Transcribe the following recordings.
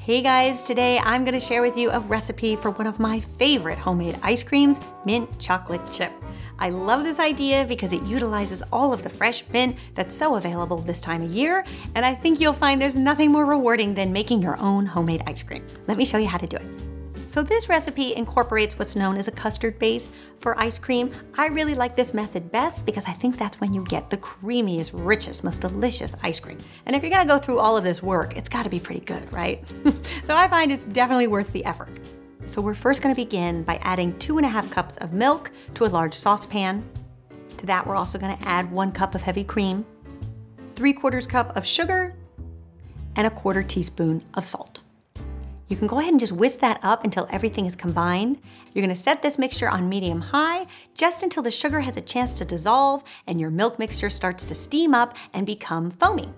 Hey guys, today I'm gonna share with you a recipe for one of my favorite homemade ice creams, mint chocolate chip. I love this idea because it utilizes all of the fresh mint that's so available this time of year, and I think you'll find there's nothing more rewarding than making your own homemade ice cream. Let me show you how to do it. So this recipe incorporates what's known as a custard base for ice cream. I really like this method best because I think that's when you get the creamiest, richest, most delicious ice cream. And if you're gonna go through all of this work, it's gotta be pretty good, right? So I find it's definitely worth the effort. So we're first gonna begin by adding 2.5 cups of milk to a large saucepan. To that, we're also gonna add 1 cup of heavy cream, 3/4 cup of sugar, and 1/4 teaspoon of salt. You can go ahead and just whisk that up until everything is combined. You're gonna set this mixture on medium-high just until the sugar has a chance to dissolve and your milk mixture starts to steam up and become foamy.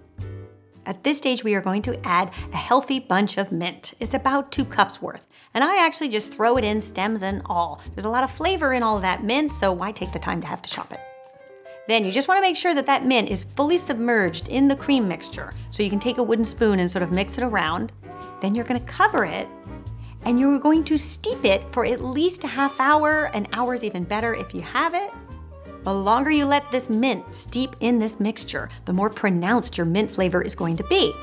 At this stage, we are going to add a healthy bunch of mint. It's about 2 cups worth. And I actually just throw it in, stems and all. There's a lot of flavor in all of that mint, so why take the time to have to chop it? Then you just wanna make sure that that mint is fully submerged in the cream mixture. So you can take a wooden spoon and sort of mix it around. Then you're gonna cover it and you're going to steep it for at least a half hour. An hour is even better if you have it. The longer you let this mint steep in this mixture, the more pronounced your mint flavor is going to be.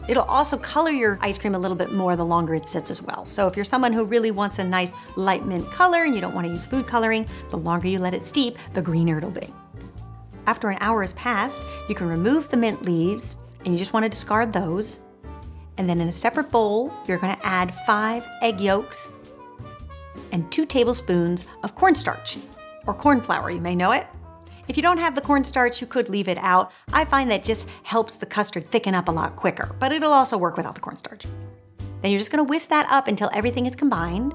It'll also color your ice cream a little bit more the longer it sits as well. So if you're someone who really wants a nice light mint color and you don't wanna use food coloring, the longer you let it steep, the greener it'll be. After an hour has passed, you can remove the mint leaves and you just wanna discard those. And then in a separate bowl, you're gonna add 5 egg yolks and 2 tablespoons of cornstarch, or corn flour, you may know it. If you don't have the cornstarch, you could leave it out. I find that just helps the custard thicken up a lot quicker, but it'll also work without the cornstarch. Then you're just gonna whisk that up until everything is combined.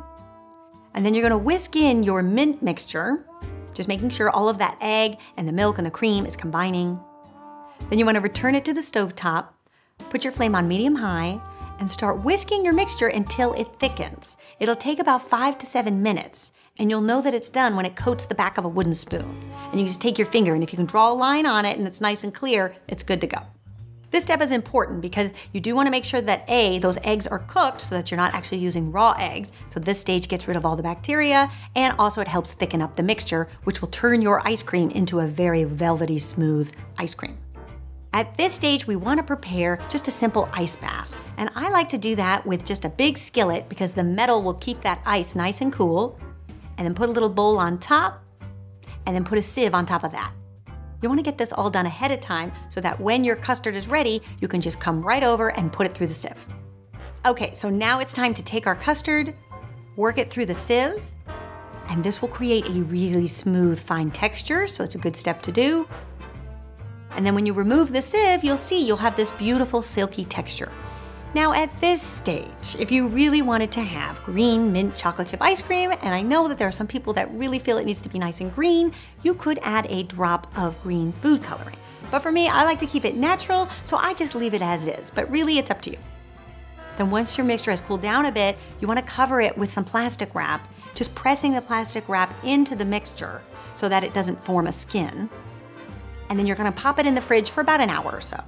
And then you're gonna whisk in your mint mixture, just making sure all of that egg and the milk and the cream is combining. Then you wanna return it to the stovetop. Put your flame on medium-high and start whisking your mixture until it thickens. It'll take about 5 to 7 minutes, and you'll know that it's done when it coats the back of a wooden spoon. And you just take your finger, and if you can draw a line on it and it's nice and clear, it's good to go. This step is important because you do want to make sure that those eggs are cooked so that you're not actually using raw eggs. So this stage gets rid of all the bacteria, and also it helps thicken up the mixture, which will turn your ice cream into a very velvety, smooth ice cream. At this stage, we want to prepare just a simple ice bath. And I like to do that with just a big skillet because the metal will keep that ice nice and cool. And then put a little bowl on top, and then put a sieve on top of that. You want to get this all done ahead of time so that when your custard is ready, you can just come right over and put it through the sieve. Okay, so now it's time to take our custard, work it through the sieve, and this will create a really smooth, fine texture, so it's a good step to do. And then when you remove the sieve, you'll see you'll have this beautiful silky texture. Now at this stage, if you really wanted to have green mint chocolate chip ice cream, and I know that there are some people that really feel it needs to be nice and green, you could add a drop of green food coloring. But for me, I like to keep it natural, so I just leave it as is, but really it's up to you. Then once your mixture has cooled down a bit, you wanna cover it with some plastic wrap, just pressing the plastic wrap into the mixture so that it doesn't form a skin. And then you're gonna pop it in the fridge for about an hour or so.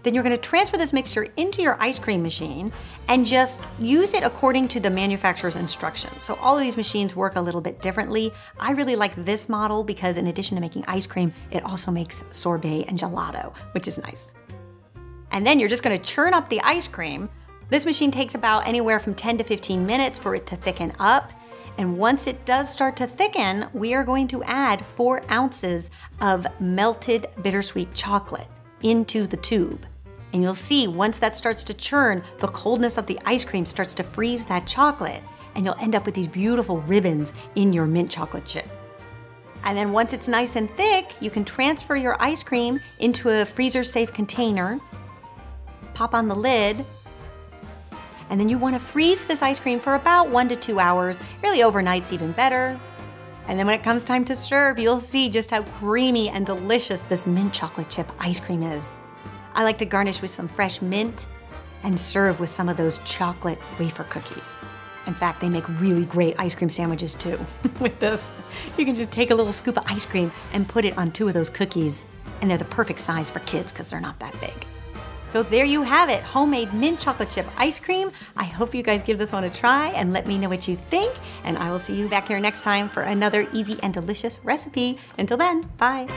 Then you're gonna transfer this mixture into your ice cream machine and just use it according to the manufacturer's instructions. So all of these machines work a little bit differently. I really like this model because in addition to making ice cream, it also makes sorbet and gelato, which is nice. And then you're just gonna churn up the ice cream. This machine takes about anywhere from 10 to 15 minutes for it to thicken up. And once it does start to thicken, we are going to add 4 ounces of melted bittersweet chocolate into the tube. And you'll see once that starts to churn, the coldness of the ice cream starts to freeze that chocolate, and you'll end up with these beautiful ribbons in your mint chocolate chip. And then once it's nice and thick, you can transfer your ice cream into a freezer-safe container, pop on the lid, and then you want to freeze this ice cream for about 1 to 2 hours. Really overnight's even better. And then when it comes time to serve, you'll see just how creamy and delicious this mint chocolate chip ice cream is. I like to garnish with some fresh mint and serve with some of those chocolate wafer cookies. In fact, they make really great ice cream sandwiches too with this. You can just take a little scoop of ice cream and put it on 2 of those cookies, and they're the perfect size for kids because they're not that big. So there you have it, homemade mint chocolate chip ice cream. I hope you guys give this one a try and let me know what you think. And I will see you back here next time for another easy and delicious recipe. Until then, bye.